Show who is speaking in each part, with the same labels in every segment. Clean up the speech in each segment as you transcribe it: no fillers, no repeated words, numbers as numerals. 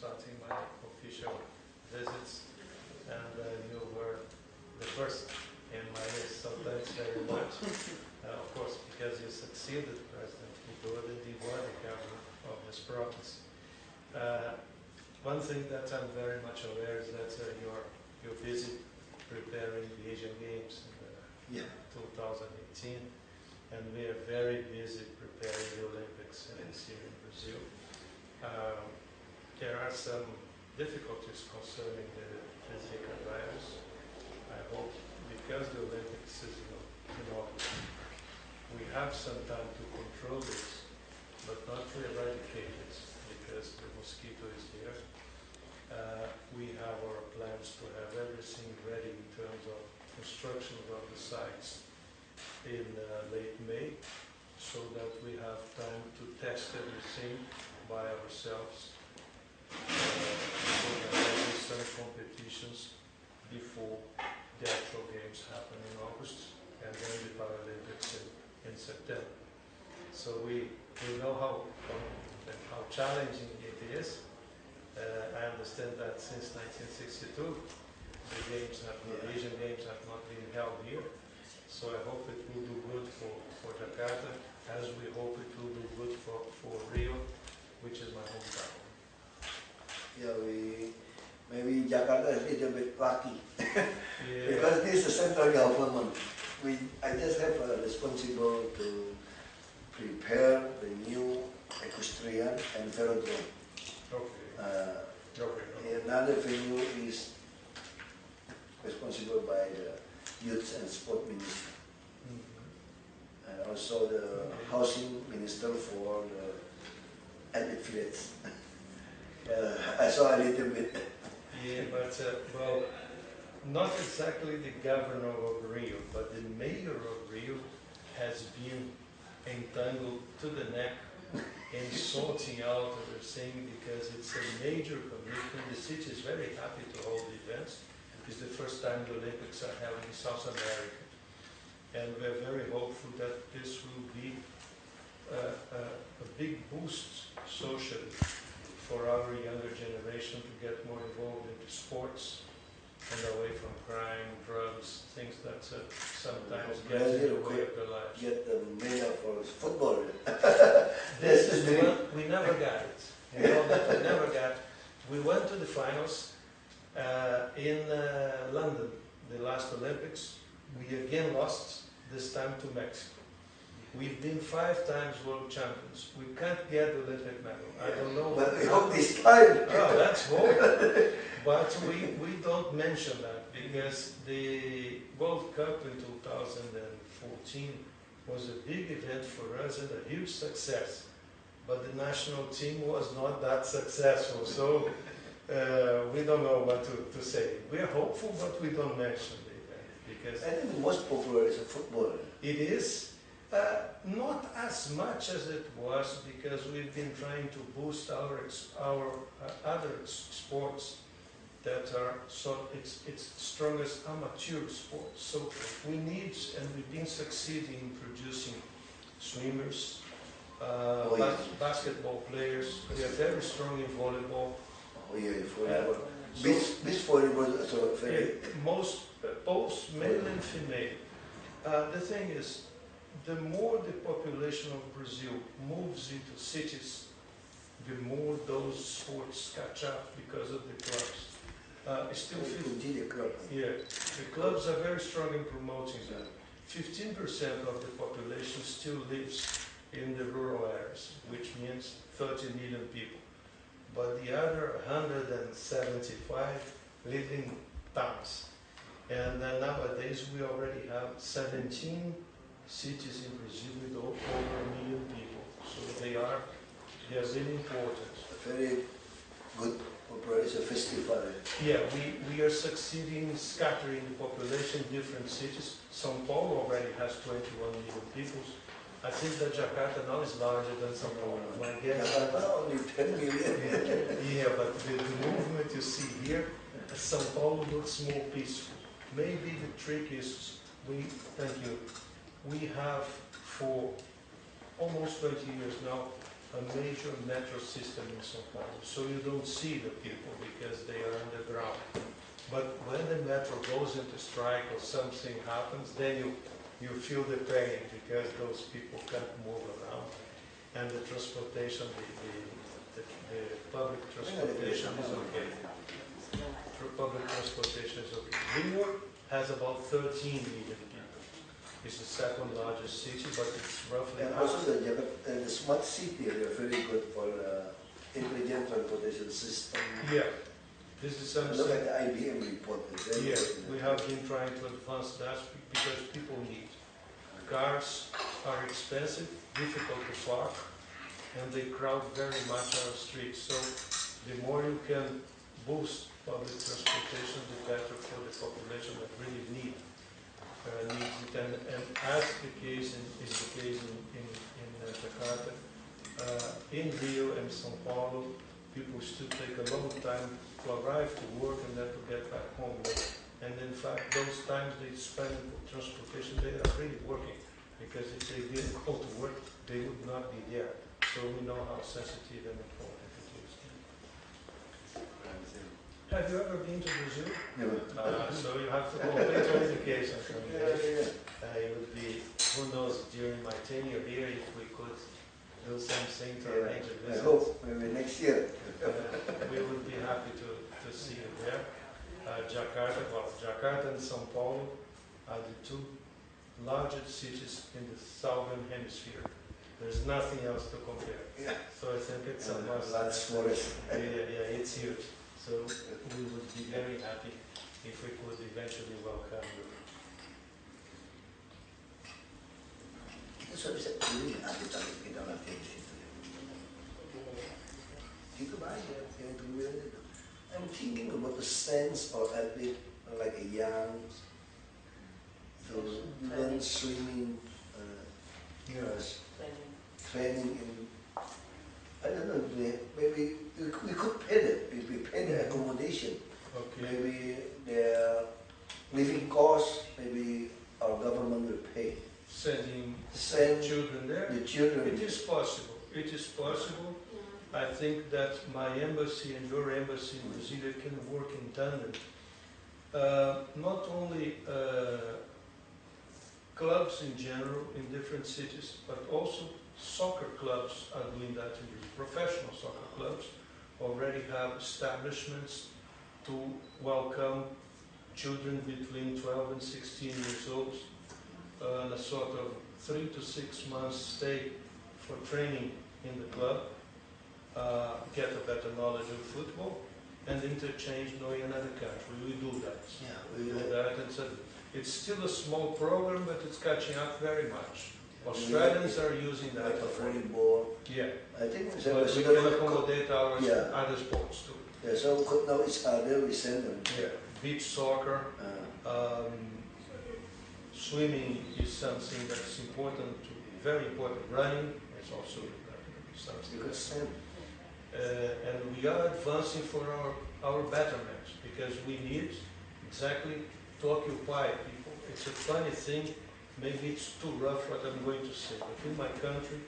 Speaker 1: starting my official visits, and you were the first in my list, so thanks very much. Of course, because you succeeded President Duda and you were the governor of this province. One thing that I'm very much aware is that you're busy preparing the Asian Games in 2018, and we are very busy preparing the Olympics this year in Brazil. There are some difficulties concerning the Zika virus. I hope, because the Olympics is in August, we have some time to control this, but not to eradicate it, because the mosquito is there. We have our plans to have everything ready in terms of construction of the sites in late May, so that we have time to test everything by ourselves. So that there will be some competitions before the actual games happen in August, and then the Paralympics in September. So we know how challenging it is. I understand that since 1962, the Asian Games have not been held here. So I hope it will do good for Jakarta, as we hope it will do good for Rio, which is my hometown.
Speaker 2: Yeah, maybe Jakarta is a little bit lucky. Because this is central government. I just have a responsible to prepare the new equestrian and velodrome. Another venue is responsible by the Youth and Sport Minister. And also the Housing Minister for the athletes. I saw a little bit.
Speaker 1: Yeah, but well, not exactly the governor of Rio, but the mayor of Rio has been entangled to the neck in sorting out everything, because it's a major commitment. The city is very happy to hold the events. It's the first time the Olympics are held in South America. And we're very hopeful that this will be a big boost socially for our younger generation to get more involved into sports and away from crime, drugs, things that sometimes get in the way of their lives.
Speaker 2: Get the medal for football.
Speaker 1: This is the one we never got it. You know that we never got. We went to the finals in London, the last Olympics. We again lost, this time to Mexico. We've been 5 times world champions. We can't get the Olympic medal. I don't know.
Speaker 2: But we hope this time.
Speaker 1: Oh, that's hope. But we don't mention that, because the World Cup in 2014 was a big event for us and a huge success. But the national team was not that successful. So we don't know what to say. We are hopeful, but we don't mention the event, because
Speaker 2: I think the most popular is football.
Speaker 1: it is. Not as much as it was, because we've been trying to boost our other sports that are its strongest amateur sports. So we need, and we've been succeeding in producing swimmers, basketball players. We are very strong in volleyball.
Speaker 2: Oh yeah, volleyball. Beach volleyball is also very.
Speaker 1: Both male and female. The thing is, the more the population of Brazil moves into cities, the more those sports catch up because of the clubs. It's still 15%. Yeah, the clubs are very strong in promoting that. 15% of the population still lives in the rural areas, which means 30 million people. But the other 175 live in towns. And nowadays we already have 17 cities in Brazil with over 1 million people. So they are really important.
Speaker 2: Very good operation festival.
Speaker 1: Yeah, we are succeeding in scattering the population in different cities. São Paulo already has 21 million people. I think that Jakarta now is larger than São Paulo. My guess.
Speaker 2: Only 10 million.
Speaker 1: Yeah, but the movement you see here, São Paulo looks more peaceful. Maybe the trick is we have for almost 20 years now a major metro system in São Paulo, so you don't see the people because they are underground. But when the metro goes into strike or something happens, then you feel the pain because those people can't move around. And the transportation, the public transportation is okay. Public transportation is okay. Rio has about 13 million people. It's the second largest city, but it's roughly
Speaker 2: And
Speaker 1: half.
Speaker 2: also the smart city, they are very good for intelligent transportation system.
Speaker 1: Yeah, this is something.
Speaker 2: Look at the IBM report.
Speaker 1: Yeah, we have been trying to advance that because people need. Cars are expensive, difficult to park, and they crowd very much our streets. So the more you can boost public transportation, the better for the population that really needs it. And as the case is the case in Jakarta, in Rio and São Paulo, people still take a long time to arrive to work and then to get back home. And in fact, those times they spend for transportation, they are really working, because if they didn't go to work, they would not be there. So we know how sensitive and important it is. Have you ever been to Brazil?
Speaker 2: Never.
Speaker 1: So you have to complete your education from there.
Speaker 2: Yeah.
Speaker 1: It would be, who knows, during my tenure here, if we could do something to arrange a
Speaker 2: I
Speaker 1: visit.
Speaker 2: hope maybe next year.
Speaker 1: We would be happy to see you there. Jakarta and São Paulo are the two largest cities in the southern hemisphere. There's nothing else to compare.
Speaker 2: Yeah.
Speaker 1: So I think it's a must.
Speaker 2: Large forest.
Speaker 1: Yeah, it's huge. So we would be very happy if we could eventually welcome you.
Speaker 2: Kita bisa pilih atlet kita latihan di situ. Itu banyak yang kemudian itu. I'm thinking about the sense of athlete like a young, so even swimming, training in, I don't know, maybe we could pay them, we pay the accommodation,
Speaker 1: Okay.
Speaker 2: maybe their living costs, maybe our government will pay.
Speaker 1: Send children there.
Speaker 2: The children.
Speaker 1: It is possible. It is possible. I think that my embassy and your embassy in Brasilia can work in tandem. Not only clubs in general in different cities, but also soccer clubs are doing that in Brazil. Professional soccer clubs already have establishments to welcome children between 12 and 16 years old on a sort of 3 to 6 months stay for training in the club. Get a better knowledge of football and interchange knowing another country. We do that.
Speaker 2: Yeah,
Speaker 1: We do that. It's still a small program, but it's catching up very much. Australians are using that
Speaker 2: like a
Speaker 1: already.
Speaker 2: volleyball.
Speaker 1: Yeah,
Speaker 2: I think
Speaker 1: but we can accommodate our
Speaker 2: Yeah.
Speaker 1: other sports too.
Speaker 2: Yeah, so could know each other, we send them.
Speaker 1: Yeah, beach soccer, swimming is something that's important, very important. Running is also something.
Speaker 2: You could send.
Speaker 1: And we are advancing for our betterment because we need exactly to occupy people. It's a funny thing, maybe it's too rough what I'm going to say, but in my country,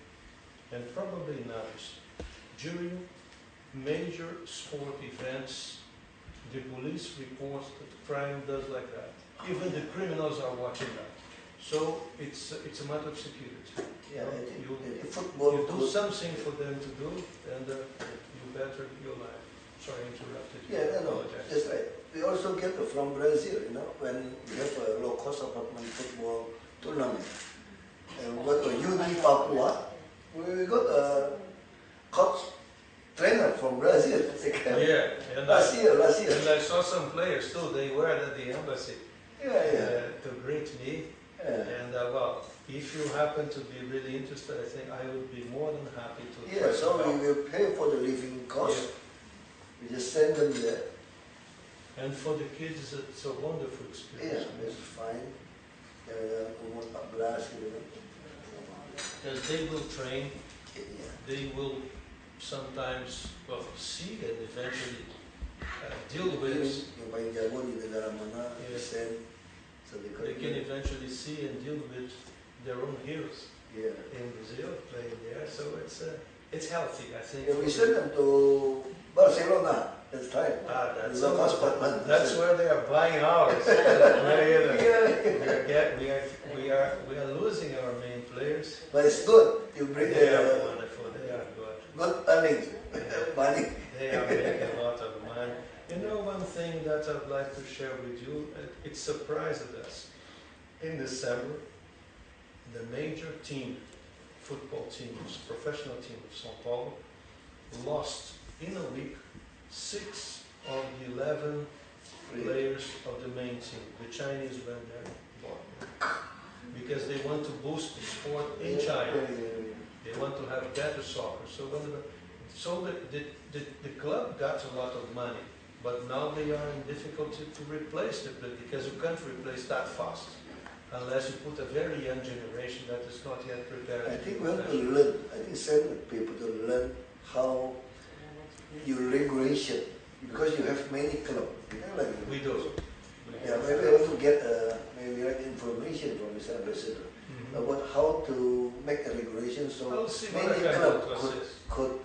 Speaker 1: and probably in others, during major sport events, the police reports that crime does like that. Even the criminals are watching that. So it's a matter of security.
Speaker 2: Yeah, I think
Speaker 1: You
Speaker 2: football.
Speaker 1: do something for them to do, and you better your life. Sorry, I interrupted you.
Speaker 2: Yeah, no,
Speaker 1: Apologize.
Speaker 2: that's right. We also get from Brazil, when we have a low-cost apartment football tournament. And we got a Uni Papua. We got a coach trainer from Brazil.
Speaker 1: Yeah, and
Speaker 2: Last year.
Speaker 1: And I saw some players too. They were at the embassy to greet me.
Speaker 2: Yeah.
Speaker 1: And well, if you happen to be really interested, I think I would be more than happy to.
Speaker 2: Yeah, so we will pay for the living cost.
Speaker 1: Yeah.
Speaker 2: We just send them there.
Speaker 1: And for the kids, it's a wonderful experience.
Speaker 2: Yeah, it's fine.
Speaker 1: Because they will train,
Speaker 2: Yeah.
Speaker 1: they will sometimes, well, see and eventually deal with.
Speaker 2: Yung paling jago di negara mana,
Speaker 1: Yeah.
Speaker 2: send. So
Speaker 1: They can eventually see and deal with their own heroes
Speaker 2: Yeah.
Speaker 1: in Brazil playing there. So it's It's healthy, I think.
Speaker 2: Yeah, we sent them to Barcelona. That's right.
Speaker 1: That's where they are buying ours. We are losing our main players.
Speaker 2: But it's good. You bring
Speaker 1: They are wonderful. They are good.
Speaker 2: good earnings, money.
Speaker 1: They are making a lot of money. You know, one thing that I'd like to share with you, it surprised us. In December, the major team, football teams, professional team of São Paulo, lost in a week 6 of the 11 players of the main team. The Chinese went there because they want to boost the sport in China. They want to have better soccer. So the club got a lot of money, but now they are in difficulty to replace the player because you can't replace that fast unless you put a very young generation that is not yet prepared.
Speaker 2: I think we have to learn. I think send people to learn how your regulation, because you have many clubs. You know, like
Speaker 1: we do.
Speaker 2: Yeah, maybe I want to get maybe like information from Mr. Ambassador about how to make a regulation so many clubs could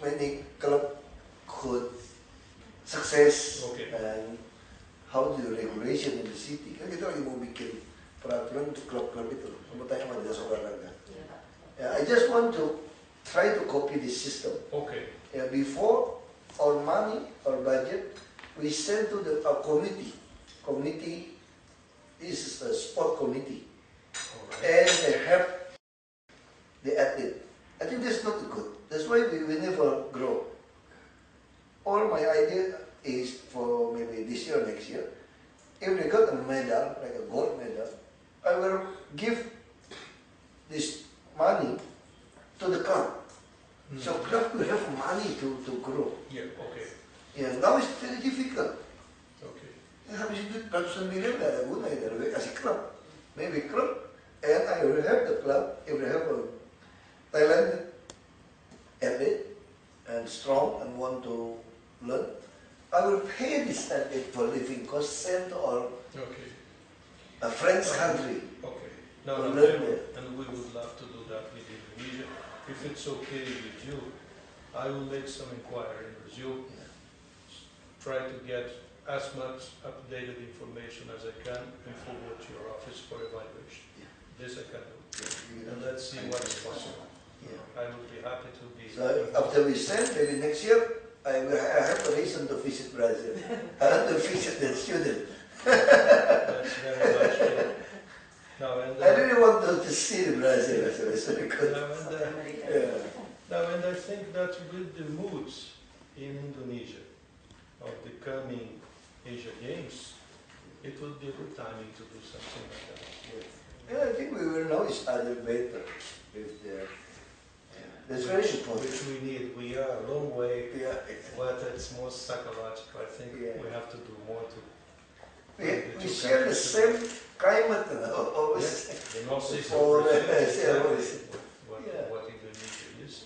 Speaker 2: many club could success and how the regulation in the city. Kan kita lagi mau bikin peraturan untuk klub-klub itu. Mau tanya sama Dinas Olahraga. Yeah, I just want to try to copy this system.
Speaker 1: Okay.
Speaker 2: Yeah, before our money, our budget, we send to our committee. Committee is a sport committee, and they help the athlete. I think that's not good. That's why we never grow. All my idea is for maybe this year or next year, if they got a medal, like a gold medal, I will give this money to the club. So club will have money to grow.
Speaker 1: Yeah, okay.
Speaker 2: Yeah, now it's very difficult.
Speaker 1: Okay.
Speaker 2: Habis itu ratusan miliar nggak ada gunanya, dari kasih klub. Maybe club, and I will have the club, if they have a talented athlete and strong and want to learn, I will pay this athlete for living cost, send to our a friend's country.
Speaker 1: Okay. No, and we would love to do that with Indonesia. If it's okay with you, I will make some inquiry in Brazil. Try to get as much updated information as I can and forward to your office for evaluation. This I can do. And let's see what is possible. I will be happy to be.
Speaker 2: So after we send, maybe next year, I have a reason to visit Brazil. I want to visit the student.
Speaker 1: That's very much true. No, and,
Speaker 2: I really want to see Brazil.
Speaker 1: And I think that with the moods in Indonesia of the coming Asia Games, it would be a good timing to do something like that.
Speaker 2: Yeah, I think we will know each other better if that's very important.
Speaker 1: Which we need. We are a long way,
Speaker 2: Yeah.
Speaker 1: but it's more psychological. I think we have to do more to.
Speaker 2: We share the same climate. Always.
Speaker 1: The North East
Speaker 2: What
Speaker 1: Indonesia is.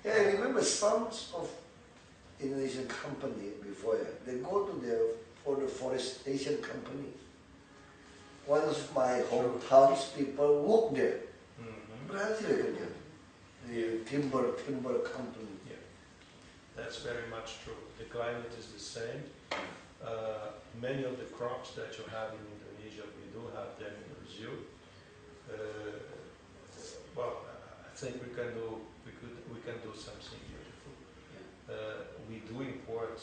Speaker 2: Yeah, I remember some of Indonesian company before. They go to for the forestation company. One of my hometowns people work there. Brazil kerja. The timber company.
Speaker 1: Yeah, that's very much true. The climate is the same. Many of the crops that you have in Indonesia, we do have them in Brazil. Well, I think we can do something beautiful. We do import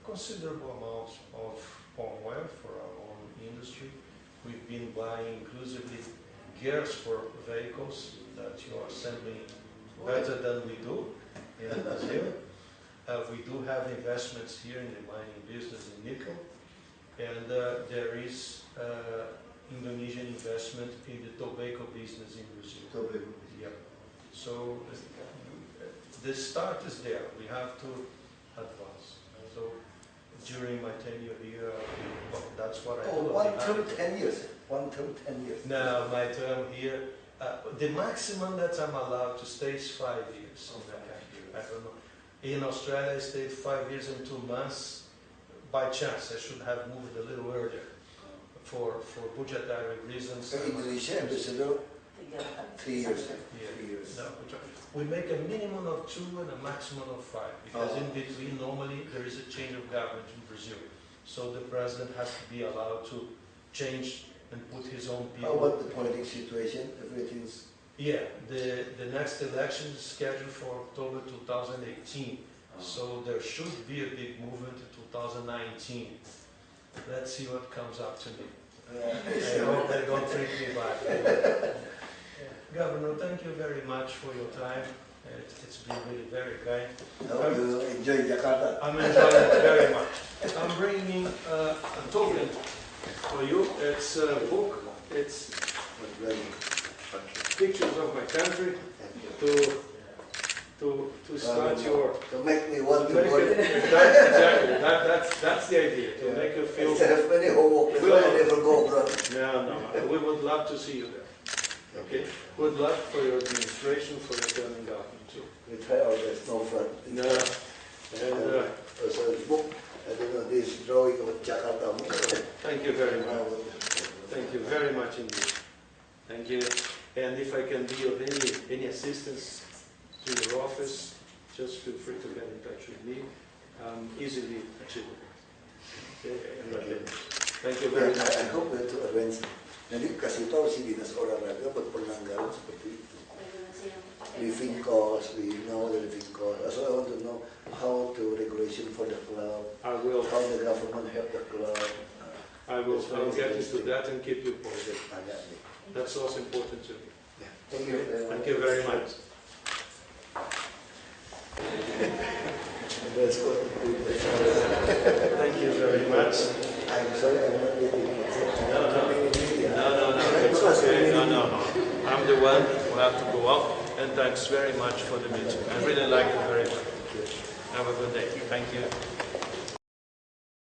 Speaker 1: considerable amounts of palm oil for our own industry. We've been buying inclusively gears for vehicles that you are assembling better than we do in Brazil. We do have investments here in the mining business in nickel, and there is Indonesian investment in the tobacco business in Brazil.
Speaker 2: Tobacco.
Speaker 1: Yeah. So the start is there. We have to advance. So during my tenure here, that's what I do.
Speaker 2: 1 term 10 years. 1 term 10 years.
Speaker 1: No, my term here, the maximum that I'm allowed to stay is 5 years. I don't know. In Australia, I stayed 5 years and 2 months. By chance, I should have moved a little earlier for budgetary reasons.
Speaker 2: In Indonesia, Ambassador, 3 years.
Speaker 1: Yeah.
Speaker 2: 3 years.
Speaker 1: No, we make a minimum of 2 and a maximum of 5, because in between, normally, there is a change of government in Brazil. So the president has to be allowed to change and put his own people.
Speaker 2: How about the political situation? Everything's...
Speaker 1: Yeah, the next election is scheduled for October 2018. So there should be a big movement in 2019. Let's see what comes up to me. I hope they don't treat me bad. Governor, thank you very much for your time. It's been really very kind.
Speaker 2: How do you enjoy Jakarta?
Speaker 1: I'm enjoying it very much. I'm bringing a token for you. It's a book. It's pictures of my country to start your...
Speaker 2: To make me want to
Speaker 1: make
Speaker 2: work.
Speaker 1: Exactly. That's the idea. To make you feel...
Speaker 2: Instead of many homework, I never go abroad.
Speaker 1: No. We would love to see you there. Okay? Good luck for your administration, for your term in government too.
Speaker 2: We try our best, no fun.
Speaker 1: No. And
Speaker 2: also the book, I don't know, this drawing of Jakarta.
Speaker 1: Thank you very much. Thank you very much indeed. Thank you. And if I can be of any assistance to your office, just feel free to get in touch with me. Easily achievable. Okay? Thank you very much.
Speaker 2: I hope that to arrange. Nanti kasih tahu si dinas olahraga buat penanggalan seperti itu. Living cost, we know the living cost. Also, I want to know how to regulation for the club.
Speaker 1: I will.
Speaker 2: How the government help the club.
Speaker 1: I'll get into that and keep you posted. That's also important to me.
Speaker 2: Yeah. Thank you.
Speaker 1: Thank you very much.
Speaker 2: Let's go.
Speaker 1: Thank you very much.
Speaker 2: I'm sorry, I'm not getting it.
Speaker 1: No, it's okay. No. I'm the one who have to go out, and thanks very much for the meeting. I really liked it very much. Have a good day. Thank you.